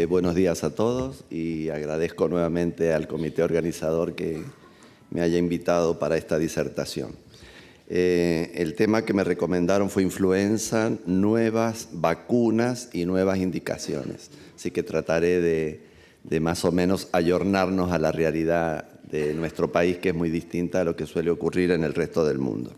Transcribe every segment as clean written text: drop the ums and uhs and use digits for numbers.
Buenos días a todos y agradezco nuevamente al comité organizador que me haya invitado para esta disertación. El tema que me recomendaron fue influenza, nuevas vacunas y nuevas indicaciones. Así que trataré de más o menos ayornarnos a la realidad de nuestro país, que es muy distinta a lo que suele ocurrir en el resto del mundo.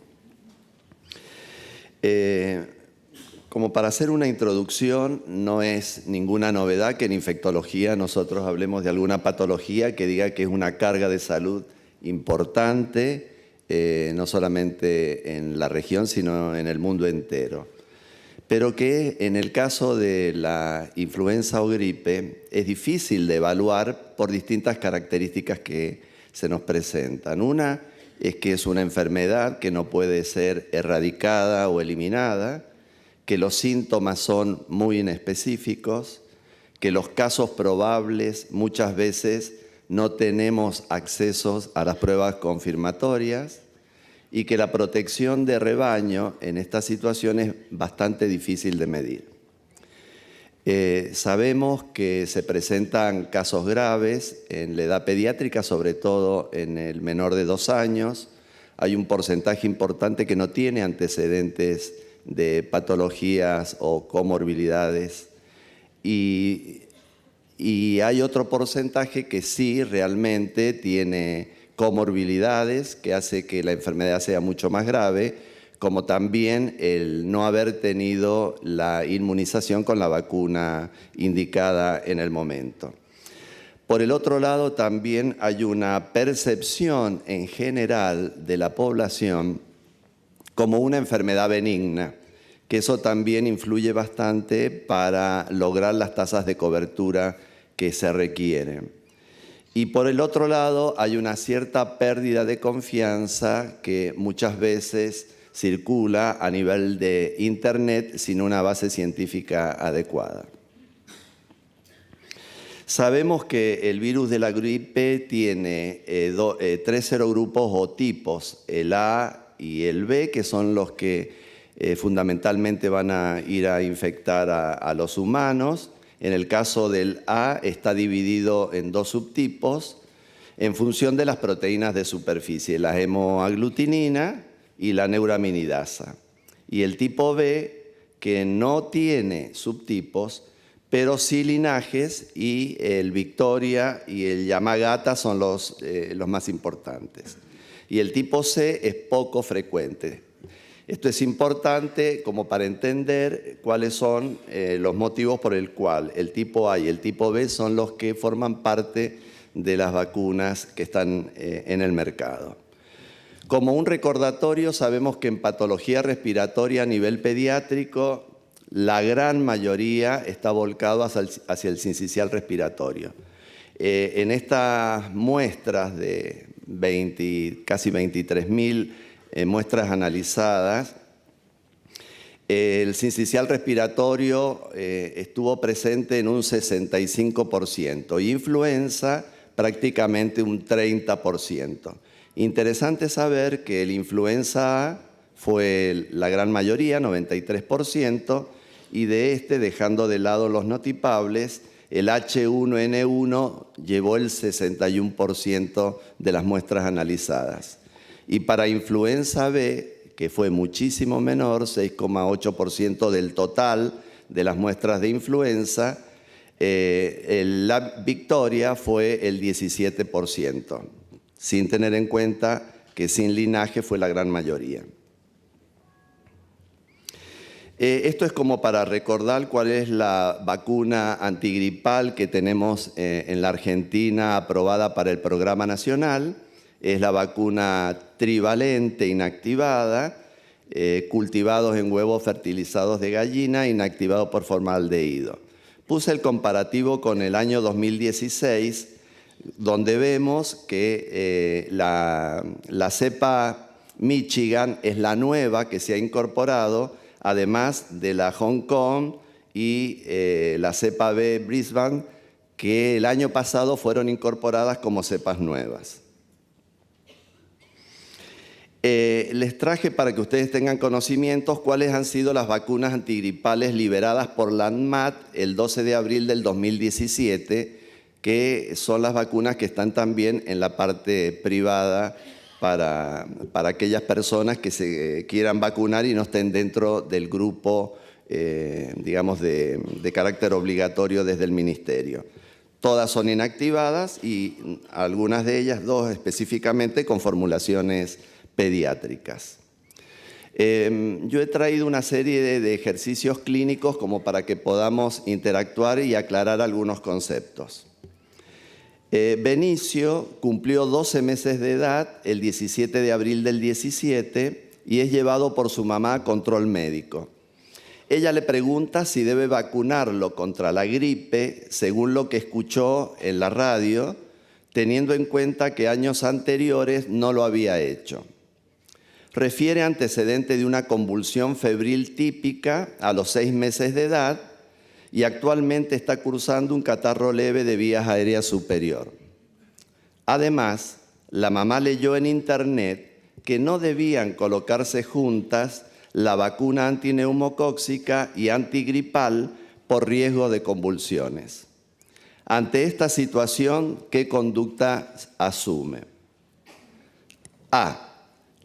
Como para hacer una introducción, no es ninguna novedad que en infectología nosotros hablemos de alguna patología que diga que es una carga de salud importante, no solamente en la región, sino en el mundo entero. Pero que en el caso de la influenza o gripe es difícil de evaluar por distintas características que se nos presentan. Una es que es una enfermedad que no puede ser erradicada o eliminada, que los síntomas son muy inespecíficos, que los casos probables muchas veces no tenemos acceso a las pruebas confirmatorias y que la protección de rebaño en estas situaciones es bastante difícil de medir. Sabemos que se presentan casos graves en la edad pediátrica, sobre todo en el menor de 2 años. Hay un porcentaje importante que no tiene antecedentes de patologías o comorbilidades y hay otro porcentaje que sí realmente tiene comorbilidades que hace que la enfermedad sea mucho más grave, como también el no haber tenido la inmunización con la vacuna indicada en el momento. Por el otro lado, también hay una percepción en general de la población como una enfermedad benigna, que eso también influye bastante para lograr las tasas de cobertura que se requieren. Y por el otro lado, hay una cierta pérdida de confianza que muchas veces circula a nivel de Internet sin una base científica adecuada. Sabemos que el virus de la gripe tiene 3 serogrupos o tipos, el A y el B, que son los que fundamentalmente van a ir a infectar a los humanos. En el caso del A está dividido en 2 subtipos en función de las proteínas de superficie, la hemoaglutinina y la neuraminidasa. Y el tipo B, que no tiene subtipos, pero sí linajes, y el Victoria y el Yamagata son los más importantes. Y el tipo C es poco frecuente. Esto es importante como para entender cuáles son los motivos por el cual el tipo A y el tipo B son los que forman parte de las vacunas que están en el mercado. Como un recordatorio, sabemos que en patología respiratoria a nivel pediátrico, la gran mayoría está volcado hacia el sincicial respiratorio. En estas muestras de casi 23.000 muestras analizadas, el sincicial respiratorio estuvo presente en un 65% y influenza prácticamente un 30%. Interesante saber que el influenza A fue la gran mayoría, 93%, y de dejando de lado los notipables, el H1N1 llevó el 61% de las muestras analizadas. Y para influenza B, que fue muchísimo menor, 6,8% del total de las muestras de influenza, la victoria fue el 17%, sin tener en cuenta que sin linaje fue la gran mayoría. Esto es como para recordar cuál es la vacuna antigripal que tenemos en la Argentina aprobada para el programa nacional. Es la vacuna trivalente inactivada, cultivados en huevos fertilizados de gallina, inactivados por formaldehído. Puse el comparativo con el año 2016, donde vemos que la cepa Michigan es la nueva que se ha incorporado, además de la Hong Kong y la cepa B Brisbane, que el año pasado fueron incorporadas como cepas nuevas. Les traje para que ustedes tengan conocimientos cuáles han sido las vacunas antigripales liberadas por la ANMAT el 12 de abril del 2017, que son las vacunas que están también en la parte privada para aquellas personas que se quieran vacunar y no estén dentro del grupo, digamos, de carácter obligatorio desde el Ministerio. Todas son inactivadas y algunas de ellas, 2 específicamente, con formulaciones pediátricas. Yo he traído una serie de ejercicios clínicos como para que podamos interactuar y aclarar algunos conceptos. Benicio cumplió 12 meses de edad el 17 de abril del 17 y es llevado por su mamá a control médico. Ella le pregunta si debe vacunarlo contra la gripe, según lo que escuchó en la radio, teniendo en cuenta que años anteriores no lo había hecho. Refiere antecedente de una convulsión febril típica a los 6 meses de edad y actualmente está cursando un catarro leve de vías aéreas superior. Además, la mamá leyó en internet que no debían colocarse juntas la vacuna antineumocóxica y antigripal por riesgo de convulsiones. Ante esta situación, ¿qué conducta asume? A.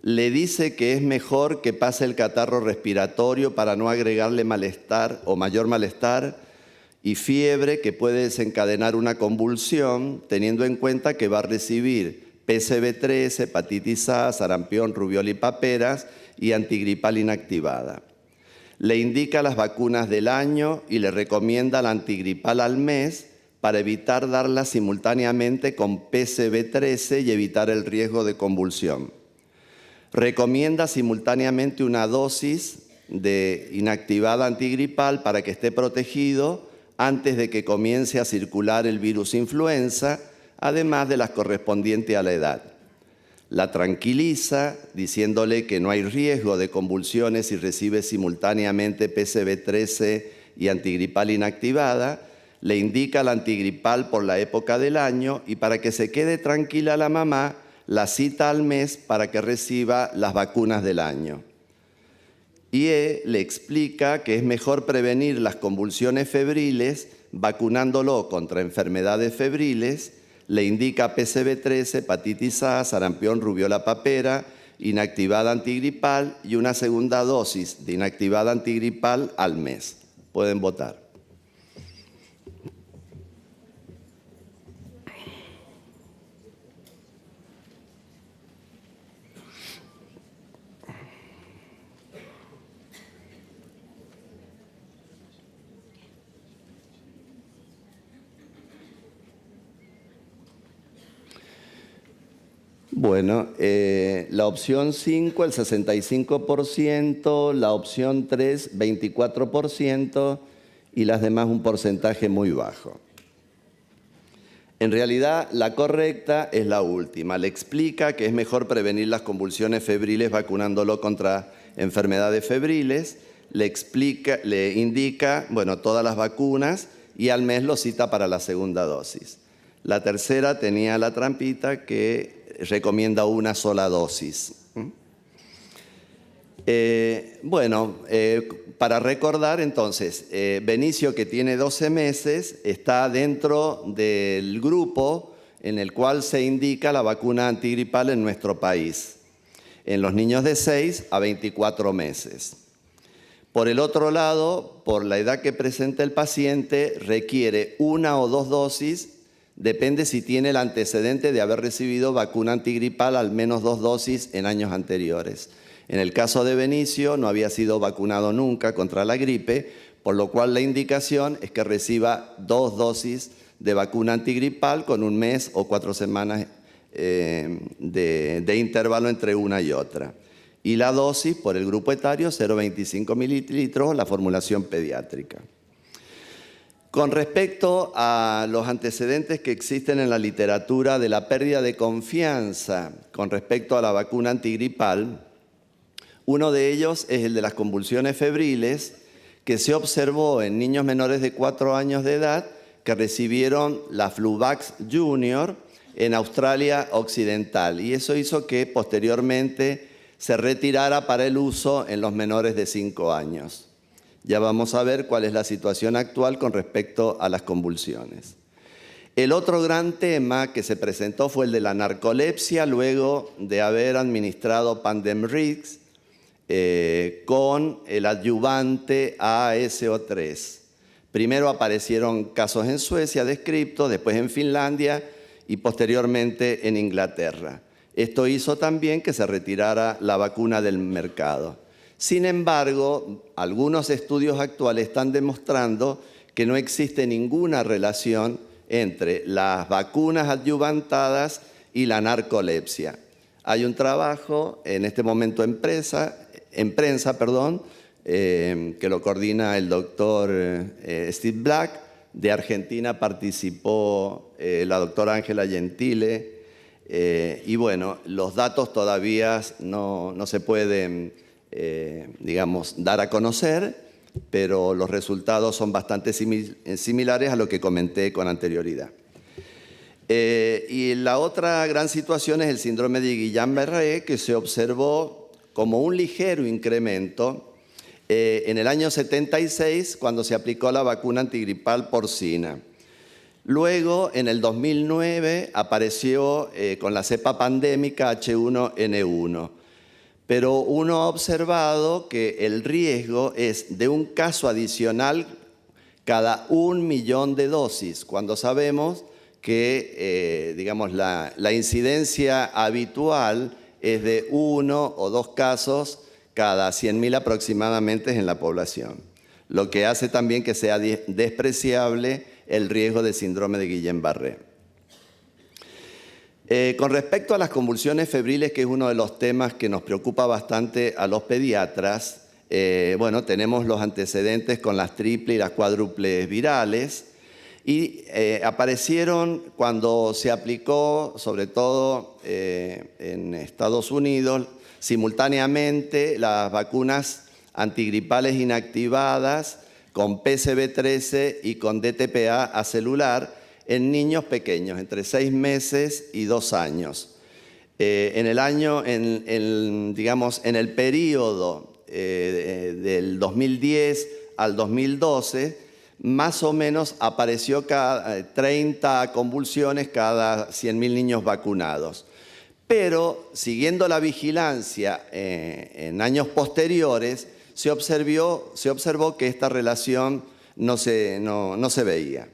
Le dice que es mejor que pase el catarro respiratorio para no agregarle malestar o mayor malestar y fiebre que puede desencadenar una convulsión, teniendo en cuenta que va a recibir PCV13, hepatitis A, sarampión, rubiola y paperas y antigripal inactivada. Le indica las vacunas del año y le recomienda la antigripal al mes para evitar darlas simultáneamente con PCV13 y evitar el riesgo de convulsión. Recomienda simultáneamente una dosis de inactivada antigripal para que esté protegido antes de que comience a circular el virus influenza, además de las correspondientes a la edad. La tranquiliza diciéndole que no hay riesgo de convulsiones si recibe simultáneamente PCV13 y antigripal inactivada, le indica la antigripal por la época del año y para que se quede tranquila la mamá, la cita al mes para que reciba las vacunas del año. Y le explica que es mejor prevenir las convulsiones febriles vacunándolo contra enfermedades febriles, le indica PCV13, hepatitis A, sarampión, rubiola, papera, inactivada antigripal y una segunda dosis de inactivada antigripal al mes. Pueden votar. Bueno, la opción 5, el 65%, la opción 3, 24% y las demás un porcentaje muy bajo. En realidad, la correcta es la última. Le explica que es mejor prevenir las convulsiones febriles vacunándolo contra enfermedades febriles. Le indica, bueno, todas las vacunas y al mes lo cita para la segunda dosis. La tercera tenía la trampita que recomienda una sola dosis. Para recordar entonces, Benicio, que tiene 12 meses, está dentro del grupo en el cual se indica la vacuna antigripal en nuestro país, en los niños de 6 a 24 meses. Por el otro lado, por la edad que presenta el paciente, requiere 1 o 2 dosis. Depende si tiene el antecedente de haber recibido vacuna antigripal al menos 2 dosis en años anteriores. En el caso de Benicio no había sido vacunado nunca contra la gripe, por lo cual la indicación es que reciba 2 dosis de vacuna antigripal con 1 mes o 4 semanas de intervalo entre una y otra. Y la dosis por el grupo etario 0,25 mililitros, la formulación pediátrica. Con respecto a los antecedentes que existen en la literatura de la pérdida de confianza con respecto a la vacuna antigripal, uno de ellos es el de las convulsiones febriles que se observó en niños menores de 4 años de edad que recibieron la Fluvax Junior en Australia Occidental. Y eso hizo que posteriormente se retirara para el uso en los menores de 5 años. Ya vamos a ver cuál es la situación actual con respecto a las convulsiones. El otro gran tema que se presentó fue el de la narcolepsia luego de haber administrado Pandemrix con el adyuvante ASO3. Primero aparecieron casos en Suecia descritos, después en Finlandia y posteriormente en Inglaterra. Esto hizo también que se retirara la vacuna del mercado. Sin embargo, algunos estudios actuales están demostrando que no existe ninguna relación entre las vacunas adyuvantadas y la narcolepsia. Hay un trabajo en este momento en prensa, que lo coordina el doctor Steve Black. De Argentina participó la doctora Ángela Gentile. Y bueno, los datos todavía no se pueden, dar a conocer, pero los resultados son bastante similares a lo que comenté con anterioridad. Y la otra gran situación es el síndrome de Guillain-Barré, que se observó como un ligero incremento en el año 76, cuando se aplicó la vacuna antigripal porcina. Luego, en el 2009, apareció con la cepa pandémica H1N1. Pero uno ha observado que el riesgo es de un caso adicional cada 1 millón de dosis, cuando sabemos que la incidencia habitual es de 1 o 2 casos cada 100.000 aproximadamente en la población, lo que hace también que sea despreciable el riesgo de síndrome de Guillain-Barré. Con respecto a las convulsiones febriles, que es uno de los temas que nos preocupa bastante a los pediatras, tenemos los antecedentes con las triples y las cuádruples virales y aparecieron cuando se aplicó, sobre todo en Estados Unidos, simultáneamente las vacunas antigripales inactivadas con PCV13 y con DTPA acelular en niños pequeños, entre 6 meses y 2 años. En el periodo del 2010 al 2012, más o menos apareció 30 convulsiones cada 100.000 niños vacunados. Pero, siguiendo la vigilancia en años posteriores, se observó que esta relación no se veía.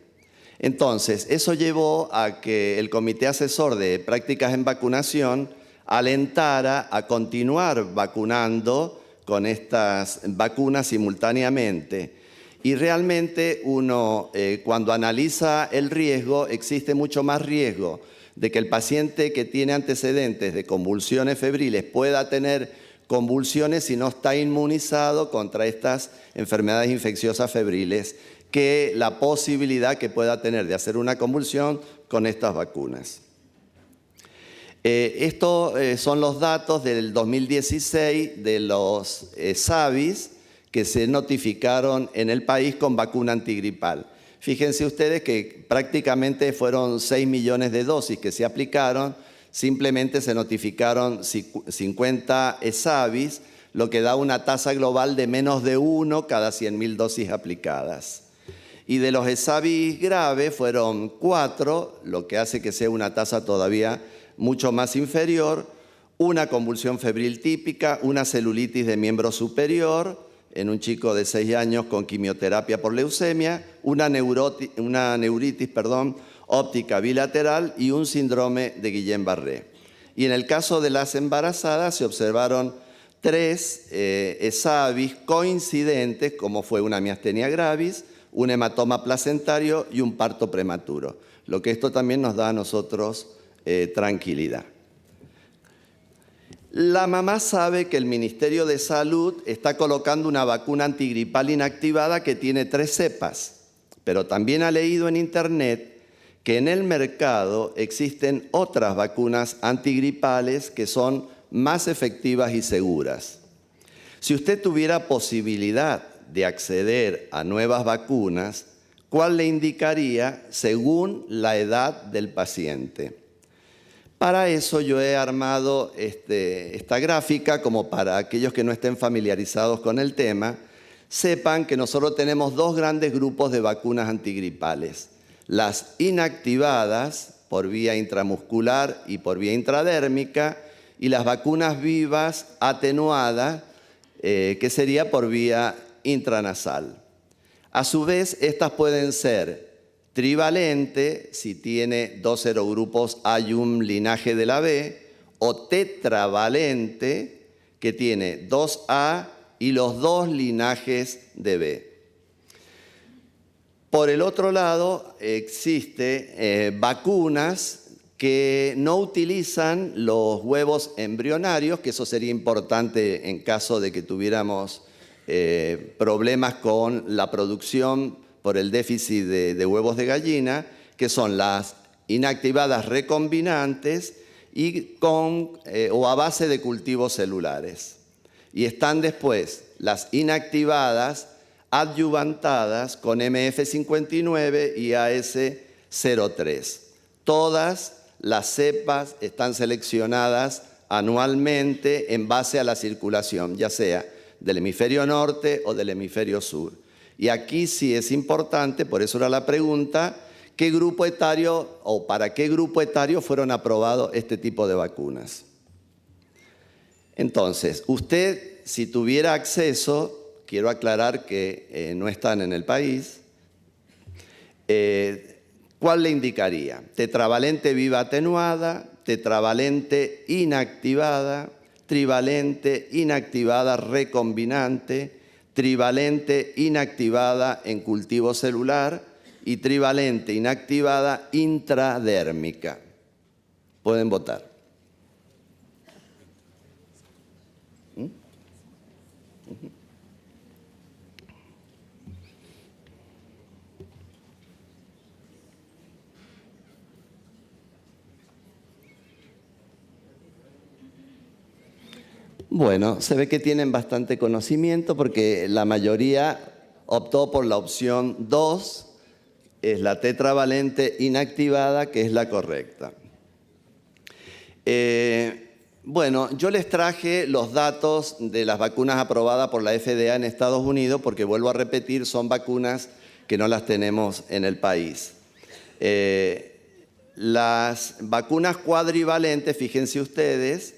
Entonces, eso llevó a que el Comité Asesor de Prácticas en Vacunación alentara a continuar vacunando con estas vacunas simultáneamente. Y realmente uno, cuando analiza el riesgo, existe mucho más riesgo de que el paciente que tiene antecedentes de convulsiones febriles pueda tener convulsiones si no está inmunizado contra estas enfermedades infecciosas febriles, que la posibilidad que pueda tener de hacer una convulsión con estas vacunas. Estos son los datos del 2016 de los SAVIs que se notificaron en el país con vacuna antigripal. Fíjense ustedes que prácticamente fueron 6 millones de dosis que se aplicaron, simplemente se notificaron 50 SAVIs, lo que da una tasa global de menos de 1 cada 100.000 dosis aplicadas. Y de los ESAVIs graves fueron 4, lo que hace que sea una tasa todavía mucho más inferior, una convulsión febril típica, una celulitis de miembro superior en un chico de 6 años con quimioterapia por leucemia, una neuritis óptica bilateral y un síndrome de Guillain-Barré. Y en el caso de las embarazadas se observaron 3 ESAVIs coincidentes, como fue una miastenia gravis, un hematoma placentario y un parto prematuro, lo que esto también nos da a nosotros tranquilidad. La mamá sabe que el Ministerio de Salud está colocando una vacuna antigripal inactivada que tiene 3 cepas, pero también ha leído en internet que en el mercado existen otras vacunas antigripales que son más efectivas y seguras. Si usted tuviera posibilidad de acceder a nuevas vacunas, ¿cuál le indicaría según la edad del paciente? Para eso yo he armado esta gráfica como para aquellos que no estén familiarizados con el tema, sepan que nosotros tenemos dos grandes grupos de vacunas antigripales. Las inactivadas por vía intramuscular y por vía intradérmica y las vacunas vivas atenuadas, que sería por vía intranasal. A su vez, estas pueden ser trivalente, si tiene 2 serogrupos A y un linaje de la B, o tetravalente, que tiene 2A y los 2 linajes de B. Por el otro lado, existen vacunas que no utilizan los huevos embrionarios, que eso sería importante en caso de que tuviéramos problemas con la producción por el déficit de huevos de gallina, que son las inactivadas recombinantes y o a base de cultivos celulares. Y están después las inactivadas adyuvantadas con MF59 y AS03. Todas las cepas están seleccionadas anualmente en base a la circulación, ya sea del hemisferio norte o del hemisferio sur. Y aquí sí es importante, por eso era la pregunta, ¿qué grupo etario o para qué grupo etario fueron aprobados este tipo de vacunas? Entonces, usted, si tuviera acceso, quiero aclarar que no están en el país, ¿cuál le indicaría? Tetravalente viva atenuada, tetravalente inactivada, trivalente inactivada recombinante, trivalente inactivada en cultivo celular y trivalente inactivada intradérmica. Pueden votar. Bueno, se ve que tienen bastante conocimiento porque la mayoría optó por la opción 2, es la tetravalente inactivada, que es la correcta. Bueno, yo les traje los datos de las vacunas aprobadas por la FDA en Estados Unidos porque, vuelvo a repetir, son vacunas que no las tenemos en el país. Las vacunas cuadrivalentes, fíjense ustedes,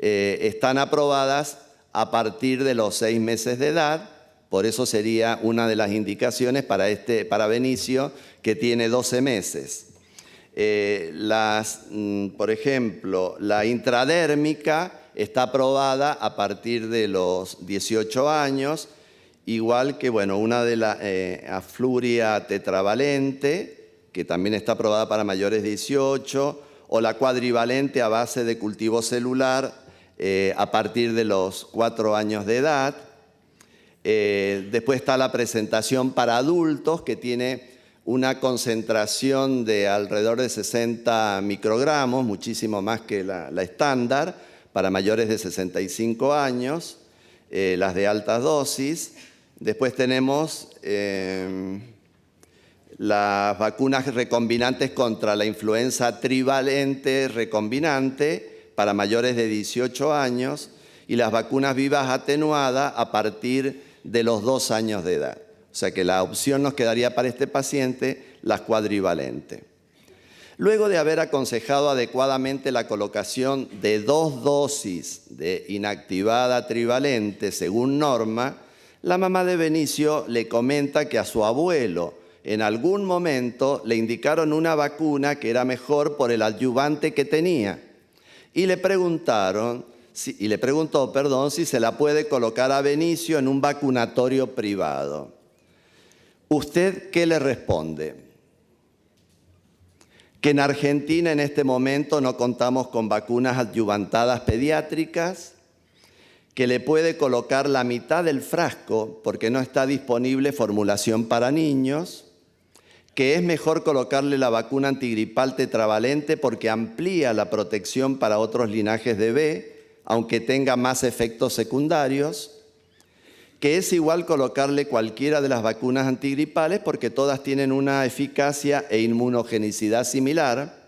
están aprobadas a partir de los 6 meses de edad, por eso sería una de las indicaciones para Benicio, que tiene 12 meses. Por ejemplo, la intradérmica está aprobada a partir de los 18 años, igual que una de la afluria tetravalente, que también está aprobada para mayores de 18, o la cuadrivalente a base de cultivo celular a partir de los 4 años de edad. Después está la presentación para adultos, que tiene una concentración de alrededor de 60 microgramos, muchísimo más que la estándar, para mayores de 65 años, las de altas dosis. Después tenemos las vacunas recombinantes contra la influenza trivalente recombinante para mayores de 18 años y las vacunas vivas atenuadas a partir de los 2 años de edad. O sea que la opción nos quedaría para este paciente las cuadrivalentes. Luego de haber aconsejado adecuadamente la colocación de 2 dosis de inactivada trivalente según norma, la mamá de Benicio le comenta que a su abuelo en algún momento le indicaron una vacuna que era mejor por el adyuvante que tenía y le preguntó si se la puede colocar a Benicio en un vacunatorio privado. ¿Usted qué le responde? Que en Argentina en este momento no contamos con vacunas adyuvantadas pediátricas, que le puede colocar la mitad del frasco porque no está disponible formulación para niños, que es mejor colocarle la vacuna antigripal tetravalente porque amplía la protección para otros linajes de B, aunque tenga más efectos secundarios, que es igual colocarle cualquiera de las vacunas antigripales porque todas tienen una eficacia e inmunogenicidad similar,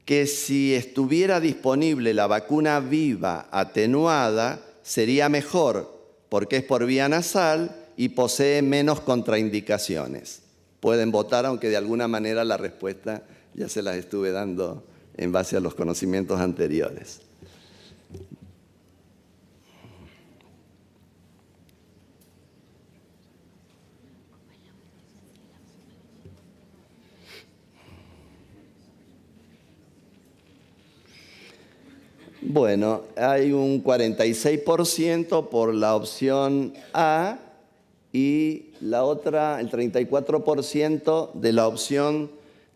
que si estuviera disponible la vacuna viva atenuada, sería mejor, porque es por vía nasal y posee menos contraindicaciones. Pueden votar, aunque de alguna manera la respuesta ya se las estuve dando en base a los conocimientos anteriores. Bueno, hay un 46% por la opción A y la otra, el 34% de la opción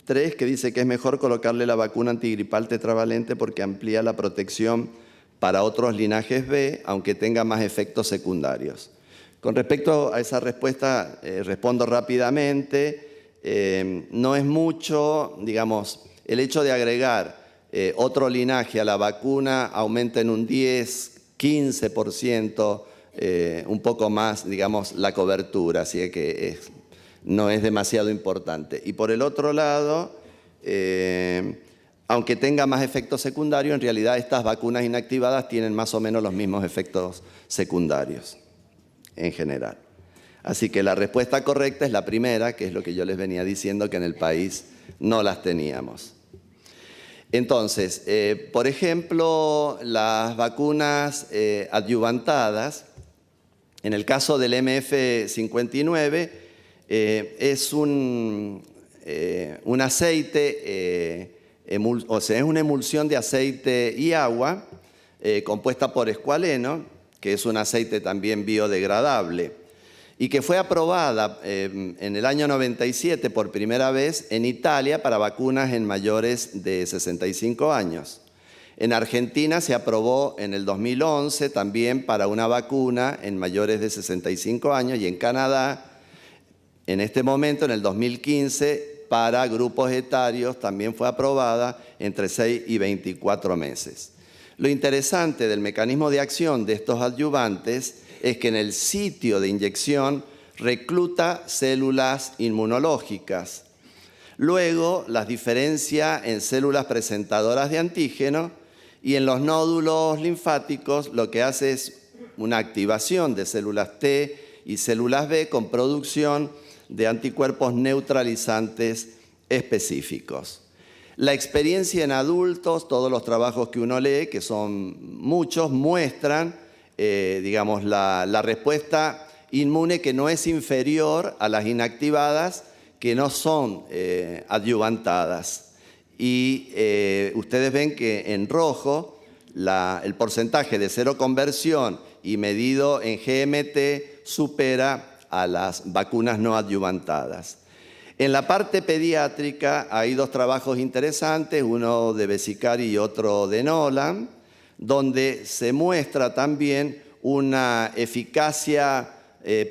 3, que dice que es mejor colocarle la vacuna antigripal tetravalente porque amplía la protección para otros linajes B, aunque tenga más efectos secundarios. Con respecto a esa respuesta, respondo rápidamente. No es mucho, digamos, el hecho de agregar otro linaje a la vacuna aumenta en un 10, 15%, un poco más, digamos, la cobertura, así que no es demasiado importante. Y por el otro lado, aunque tenga más efectos secundarios, en realidad estas vacunas inactivadas tienen más o menos los mismos efectos secundarios en general. Así que la respuesta correcta es la primera, que es lo que yo les venía diciendo, que en el país no las teníamos. Entonces, por ejemplo, las vacunas adyuvantadas, en el caso del MF59, es un aceite, o sea, es una emulsión de aceite y agua compuesta por escualeno, que es un aceite también biodegradable, y que fue aprobada en el año 97 por primera vez en Italia para vacunas en mayores de 65 años. En Argentina se aprobó en el 2011 también para una vacuna en mayores de 65 años y en Canadá, en este momento, en el 2015, para grupos etarios también fue aprobada entre 6 y 24 meses. Lo interesante del mecanismo de acción de estos adyuvantes es que en el sitio de inyección recluta células inmunológicas. Luego las diferencia en células presentadoras de antígeno y en los nódulos linfáticos lo que hace es una activación de células T y células B con producción de anticuerpos neutralizantes específicos. La experiencia en adultos, todos los trabajos que uno lee, que son muchos, muestran digamos, la respuesta inmune que no es inferior a las inactivadas que no son adyuvantadas. Y ustedes ven que en rojo el porcentaje de seroconversión y medido en GMT supera a las vacunas no adyuvantadas. En la parte pediátrica hay dos trabajos interesantes, uno de Besicari y otro de Nolan, donde se muestra también una eficacia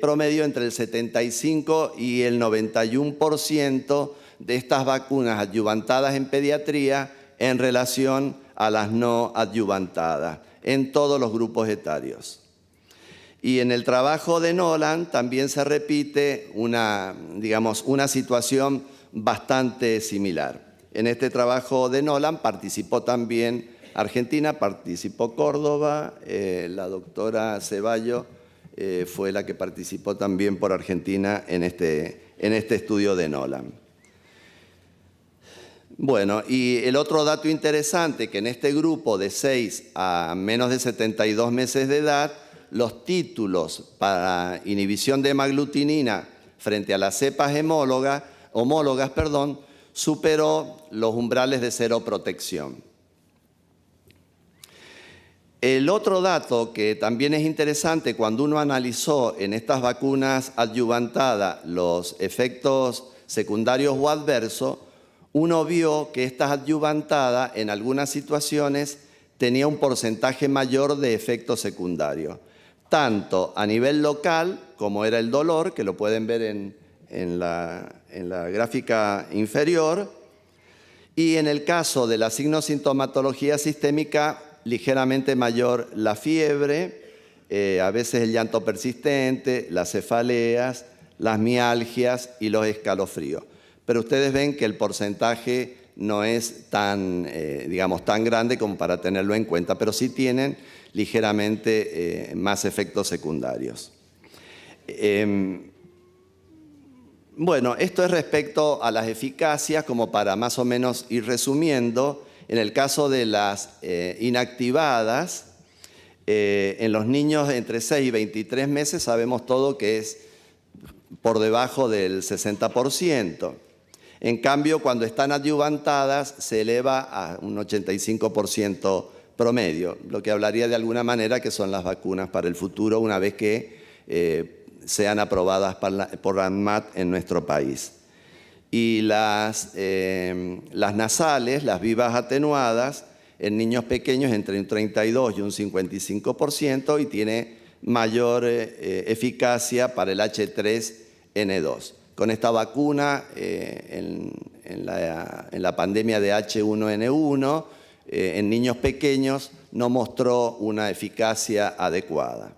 promedio entre el 75 y el 91% de estas vacunas adyuvantadas en pediatría en relación a las no adyuvantadas en todos los grupos etarios. Y en el trabajo de Nolan también se repite una situación bastante similar. En este trabajo de Nolan participó también Argentina, participó Córdoba, la doctora Ceballo fue la que participó también por Argentina en este estudio de Nolan. Bueno, y el otro dato interesante, que en este grupo de 6 a menos de 72 meses de edad, los títulos para inhibición de hemaglutinina frente a las cepas homólogas, superó los umbrales de seroprotección. El otro dato que también es interesante cuando uno analizó en estas vacunas adyuvantadas los efectos secundarios o adversos, uno vio que estas adyuvantadas en algunas situaciones tenía un porcentaje mayor de efectos secundarios, tanto a nivel local, como era el dolor, que lo pueden ver en la gráfica inferior, y en el caso de la signosintomatología sistémica, ligeramente mayor la fiebre, a veces el llanto persistente, las cefaleas, las mialgias y los escalofríos. Pero ustedes ven que el porcentaje no es tan, digamos, tan grande como para tenerlo en cuenta, pero sí tienen ligeramente más efectos secundarios. Bueno, esto es respecto a las eficacias, como para más o menos ir resumiendo. En el caso de las inactivadas, en los niños entre 6 y 23 meses sabemos todo que es por debajo del 60%. En cambio, cuando están adyuvantadas, se eleva a un 85% promedio, lo que hablaría de alguna manera que son las vacunas para el futuro una vez que sean aprobadas por la ANMAT en nuestro país. Y las nasales, las vivas atenuadas, en niños pequeños entre un 32 y un 55% y tiene mayor eficacia para el H3N2. Con esta vacuna, en la pandemia de H1N1, en niños pequeños no mostró una eficacia adecuada.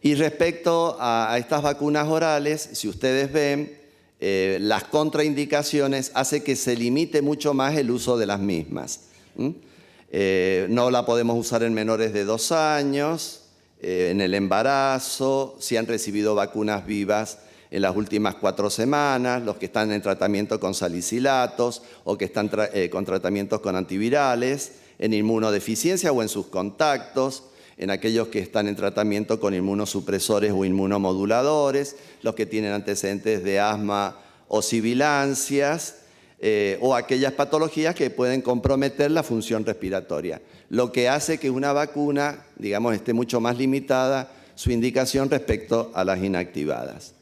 Y respecto a estas vacunas orales, si ustedes ven, las contraindicaciones hace que se limite mucho más el uso de las mismas. No la podemos usar en menores de 2 años, en el embarazo, si han recibido vacunas vivas en las últimas 4 semanas, los que están en tratamiento con salicilatos o que están con tratamientos con antivirales, en inmunodeficiencia o en sus contactos, en aquellos que están en tratamiento con inmunosupresores o inmunomoduladores, los que tienen antecedentes de asma o sibilancias, o aquellas patologías que pueden comprometer la función respiratoria, lo que hace que una vacuna, digamos, esté mucho más limitada su indicación respecto a las inactivadas.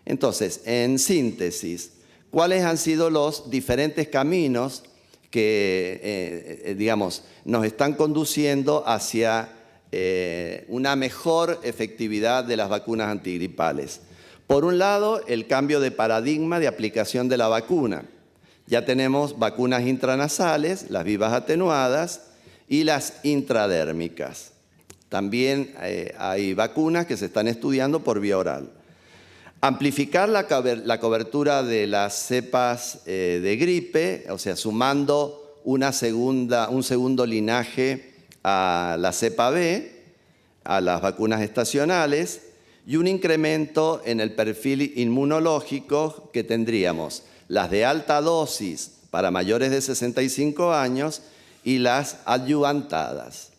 Entonces, en síntesis, ¿cuáles han sido los diferentes caminos que, digamos, nos están conduciendo hacia una mejor efectividad de las vacunas antigripales? Por un lado, el cambio de paradigma de aplicación de la vacuna. Ya tenemos vacunas intranasales, las vivas atenuadas y las intradérmicas. También hay vacunas que se están estudiando por vía oral. Amplificar la cobertura de las cepas de gripe, o sea, sumando un segundo linaje a la cepa B, a las vacunas estacionales, y un incremento en el perfil inmunológico que tendríamos las de alta dosis para mayores de 65 años y las adyuvantadas.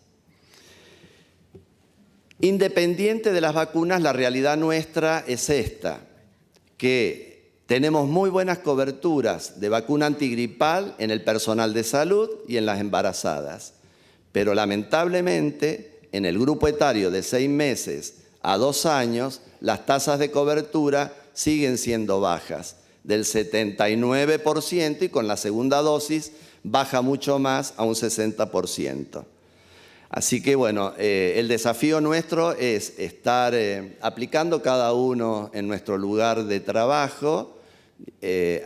Independiente de las vacunas, la realidad nuestra es esta, que tenemos muy buenas coberturas de vacuna antigripal en el personal de salud y en las embarazadas, pero lamentablemente en el grupo etario de 6 meses a 2 años, las tasas de cobertura siguen siendo bajas, del 79% y con la segunda dosis baja mucho más a un 60%. Así que bueno, el desafío nuestro es estar aplicando cada uno en nuestro lugar de trabajo,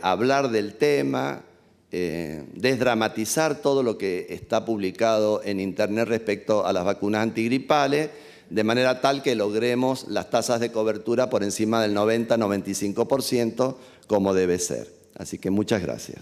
hablar del tema, desdramatizar todo lo que está publicado en Internet respecto a las vacunas antigripales, de manera tal que logremos las tasas de cobertura por encima del 90-95% como debe ser. Así que muchas gracias.